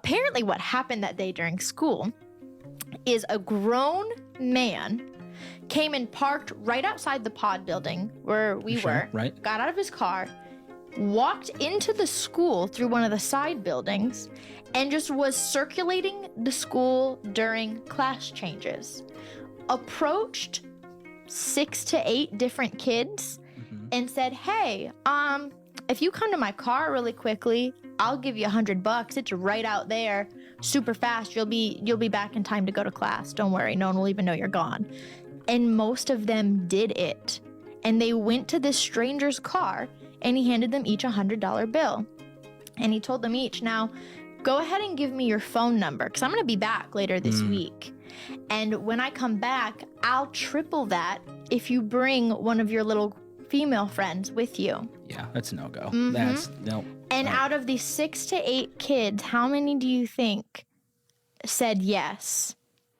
apparently what happened that day during school is a grown man came and parked right outside the pod building where we were, right? got out of his car, walked into the school through one of the side buildings, and just was circulating the school during class changes. Approached 6 to 8 different kids and said, hey, if you come to my car really quickly, I'll give you $100. It's right out there, super fast. You'll be back in time to go to class. Don't worry, no one will even know you're gone. And most of them did it. And they went to this stranger's car, and he handed them each a $100 bill. And he told them each, now, go ahead and give me your phone number, because I'm going to be back later this week. And when I come back, I'll triple that if you bring one of your little female friends with you. Yeah, that's a no-go. Mm-hmm. No. And out of these 6 to 8 kids, how many do you think said yes?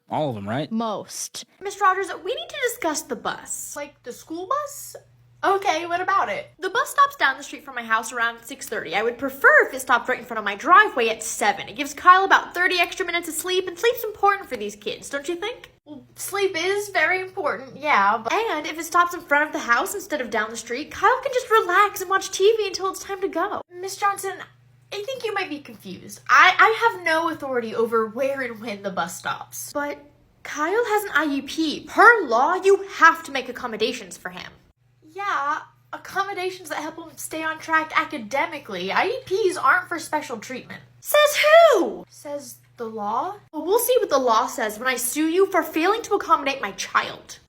All of them, right? Most. Miss Rogers, we need to discuss the bus. Like the school bus? Okay, what about it? The bus stops down the street from my house around 6:30. I would prefer if it stopped right in front of my driveway at 7. It gives Kyle about 30 extra minutes of sleep, and sleep's important for these kids, don't you think? Well, sleep is very important, yeah, but... And if it stops in front of the house instead of down the street, Kyle can just relax and watch TV until it's time to go. Miss Johnson, I think you might be confused. I have no authority over where and when the bus stops. But Kyle has an IUP. Per law, you have to make accommodations for him. Yeah, accommodations that help him stay on track academically. IEPs aren't for special treatment. Says who? Says the law? Well, we'll see what the law says when I sue you for failing to accommodate my child.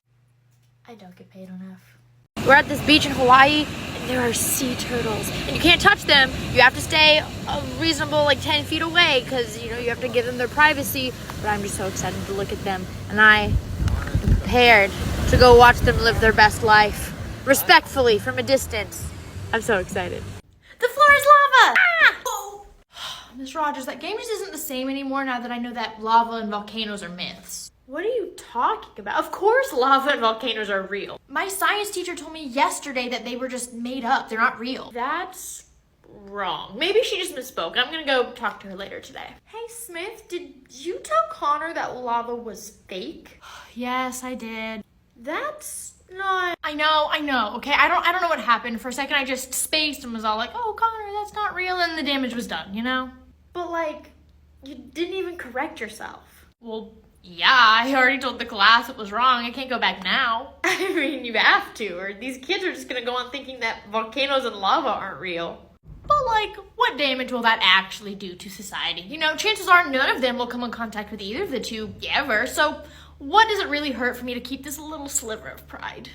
I don't get paid enough. We're at this beach in Hawaii, and there are sea turtles. And you can't touch them. You have to stay a reasonable, 10 feet away, because, you have to give them their privacy. But I'm just so excited to look at them. And I am prepared to go watch them live their best life. Respectfully, from a distance. I'm so excited. The floor is lava! Ah! Oh. Miss Rogers, that game just isn't the same anymore now that I know that lava and volcanoes are myths. What are you talking about? Of course lava and volcanoes are real. My science teacher told me yesterday that they were just made up. They're not real. That's wrong. Maybe she just misspoke. I'm gonna go talk to her later today. Hey, Smith, did you tell Connor that lava was fake? Yes, I did. That's not... I know, okay? I don't know what happened. For a second, I just spaced and was all like, oh, Connor, that's not real, and the damage was done, But, you didn't even correct yourself. Well, yeah, I already told the class it was wrong. I can't go back now. I mean, you have to, or these kids are just gonna go on thinking that volcanoes and lava aren't real. But, what damage will that actually do to society? Chances are none of them will come in contact with either of the two ever, so what does it really hurt for me to keep this little sliver of pride?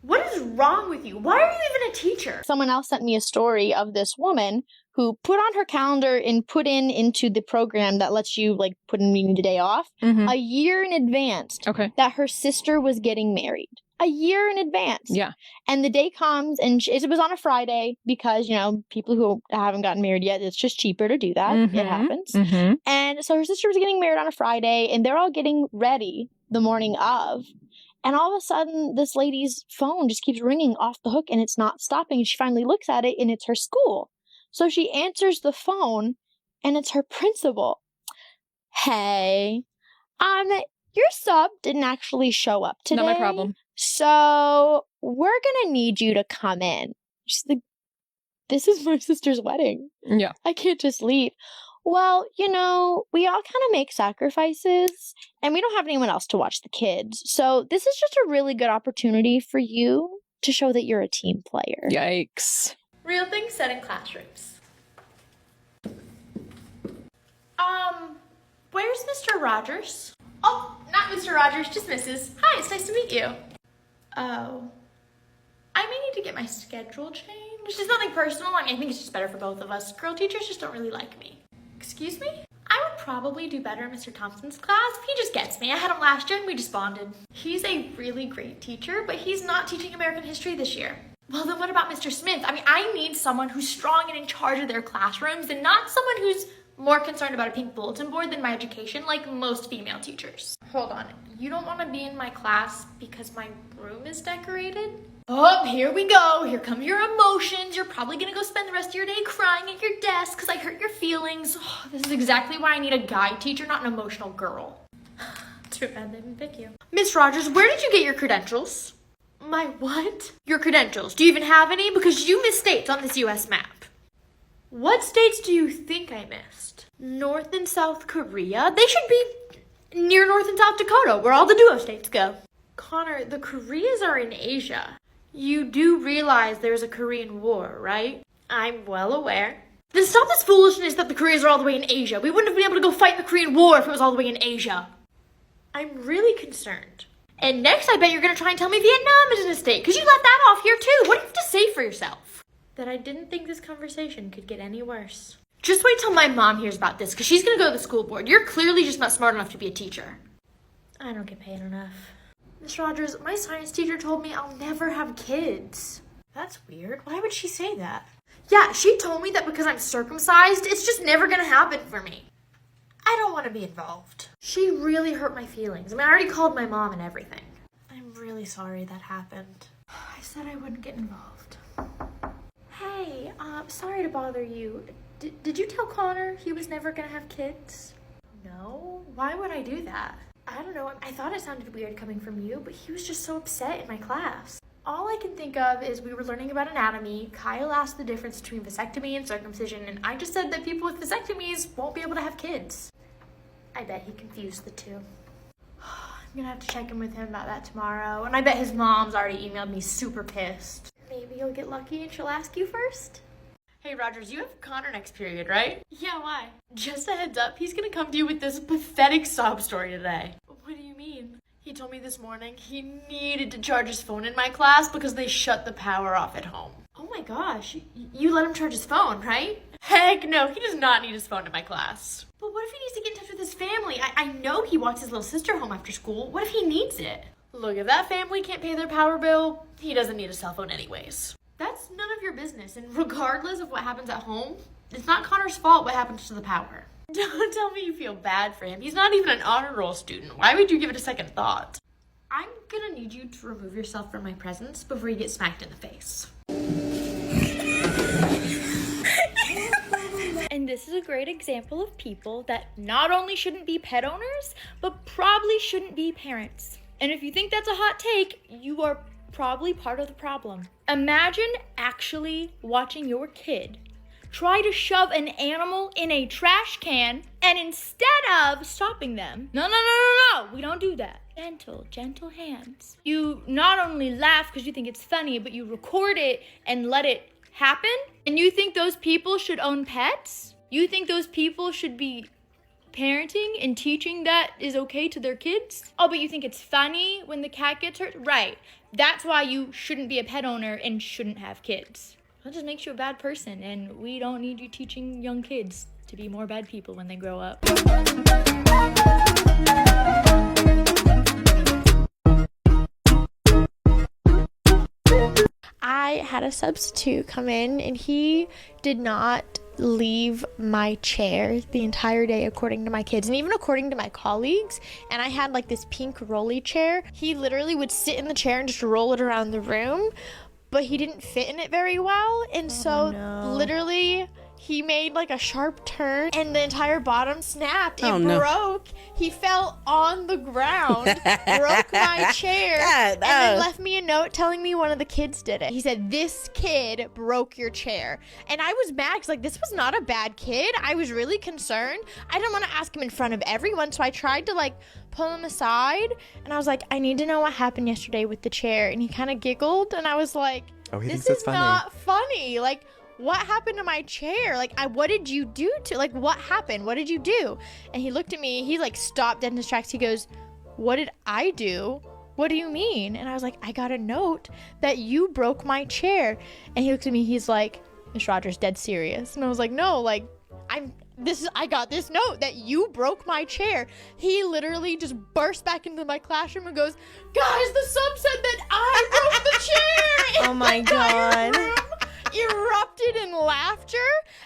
What is wrong with you? Why are you even a teacher? Someone else sent me a story of this woman who put on her calendar and put into the program that lets you put in the day off a year in advance that her sister was getting married. A year in advance. Yeah. And the day comes, and it was on a Friday because, people who haven't gotten married yet, it's just cheaper to do that. It happens. And so her sister was getting married on a Friday, and they're all getting ready the morning of. And all of a sudden, this lady's phone just keeps ringing off the hook, and it's not stopping. And she finally looks at it, and it's her school. So she answers the phone, and it's her principal. Hey, your sub didn't actually show up today. Not my problem. So we're going to need you to come in. She's like, this is my sister's wedding. Yeah. I can't just leave. Well, we all kind of make sacrifices, and we don't have anyone else to watch the kids. So this is just a really good opportunity for you to show that you're a team player. Yikes. Real things said in classrooms. Where's Mr. Rogers? Oh, not Mr. Rogers, just Mrs. Hi, it's nice to meet you. Oh. I may need to get my schedule changed. It's nothing personal. I think it's just better for both of us. Girl teachers just don't really like me. Excuse me? I would probably do better in Mr. Thompson's class. He just gets me. I had him last year and we just bonded. He's a really great teacher, but he's not teaching American history this year. Well, then what about Mr. Smith? I need someone who's strong and in charge of their classrooms and not someone who's more concerned about a pink bulletin board than my education, like most female teachers. Hold on. You don't want to be in my class because my room is decorated? Oh, here we go. Here come your emotions. You're probably gonna go spend the rest of your day crying at your desk because I hurt your feelings. Oh, this is exactly why I need a guy teacher, not an emotional girl. Too bad they didn't pick you. Miss Rogers, where did you get your credentials? My what? Your credentials. Do you even have any? Because you missed states on this US map. What states do you think I missed? North and South Korea? They should be near North and South Dakota, where all the duo states go. Connor, the Koreas are in Asia. You do realize there's a Korean War, right? I'm well aware. Then stop this foolishness that the Koreas are all the way in Asia. We wouldn't have been able to go fight in the Korean War if it was all the way in Asia. I'm really concerned. And next, I bet you're gonna try and tell me Vietnam isn't a state, because you left that off here too. What do you have to say for yourself? That I didn't think this conversation could get any worse. Just wait till my mom hears about this, because she's gonna go to the school board. You're clearly just not smart enough to be a teacher. I don't get paid enough. Miss Rogers, my science teacher told me I'll never have kids. That's weird. Why would she say that? Yeah, she told me that because I'm circumcised, it's just never gonna happen for me. I don't want to be involved. She really hurt my feelings. I mean, I already called my mom and everything. I'm really sorry that happened. I said I wouldn't get involved. Hey, sorry to bother you. Did you tell Connor he was never gonna have kids? No? Why would I do that? I don't know. I thought it sounded weird coming from you, but he was just so upset in my class. All I can think of is we were learning about anatomy. Kyle asked the difference between vasectomy and circumcision, and I just said that people with vasectomies won't be able to have kids. I bet he confused the two. I'm gonna have to check in with him about that tomorrow, and I bet his mom's already emailed me super pissed. Maybe you'll get lucky and she'll ask you first? Hey Rogers, you have Connor next period, right? Yeah, why? Just a heads up, he's gonna come to you with this pathetic sob story today. What do you mean? He told me this morning he needed to charge his phone in my class because they shut the power off at home. Oh my gosh, you let him charge his phone, right? Heck no, he does not need his phone in my class. But what if he needs to get in touch with his family? I know he walks his little sister home after school. What if he needs it? Look, if that family can't pay their power bill, he doesn't need a cell phone anyways. That's none of your business, and regardless of what happens at home, it's not Connor's fault what happens to the power. Don't tell me you feel bad for him. He's not even an honor roll student. Why would you give it a second thought? I'm gonna need you to remove yourself from my presence before you get smacked in the face. And this is a great example of people that not only shouldn't be pet owners, but probably shouldn't be parents. And if you think that's a hot take, you are probably part of the problem. Imagine actually watching your kid try to shove an animal in a trash can, and instead of stopping them, no, we don't do that. Gentle hands. You not only laugh because you think it's funny, but you record it and let it happen? And you think those people should own pets? You think those people should be parenting and teaching that is okay to their kids? Oh, but you think it's funny when the cat gets hurt? Right. That's why you shouldn't be a pet owner and shouldn't have kids. That just makes you a bad person, and we don't need you teaching young kids to be more bad people when they grow up. I had a substitute come in, and he did not leave my chair the entire day, according to my kids and even according to my colleagues. And I had like this pink rolly chair. He literally would sit in the chair and just roll it around the room, but he didn't fit in it very well. And literally he made like a sharp turn and the entire bottom snapped. It broke. He fell on the ground, broke my chair, and then left me a note telling me one of the kids did it. He said, "This kid broke your chair." And I was mad because like this was not a bad kid. I was really concerned. I didn't want to ask him in front of everyone, so I tried to like pull him aside, and I was like, "I need to know what happened yesterday with the chair." And he kind of giggled, and I was like, "This is not funny. Like, what happened to my chair? Like, what did you do to, like, what happened? What did you do?" And he looked at me, he like stopped dead in his tracks. He goes, "What did I do? What do you mean?" And I was like, "I got a note that you broke my chair." And he looked at me, he's like, "Miss Rogers, dead serious?" And I was like, "No, like, I got this note that you broke my chair." He literally just burst back into my classroom and goes, "Guys, the sub said that I broke the chair." Oh my God. Room erupted in laughter,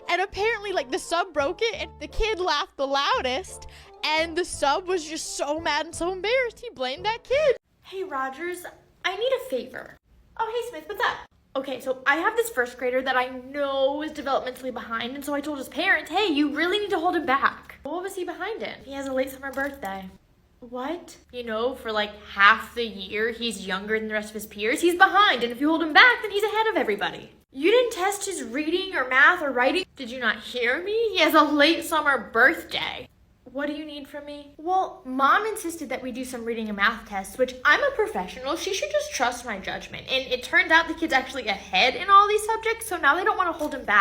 and apparently like the sub broke it, and the kid laughed the loudest, and the sub was just so mad and so embarrassed he blamed that kid. Hey Rogers, I need a favor. Oh, hey Smith, what's up? Okay, so I have this first grader that I know is developmentally behind, and so I told his parents, hey, you really need to hold him back. What was he behind in? He has a late summer birthday. What? You know, for like half the year, he's younger than the rest of his peers. He's behind, and if you hold him back, then he's ahead of everybody. You didn't test his reading or math or writing? Did you not hear me? He has a late summer birthday. What do you need from me? Well, Mom insisted that we do some reading and math tests, which I'm a professional. She should just trust my judgment. And it turned out the kid's actually ahead in all these subjects, so now they don't want to hold him back.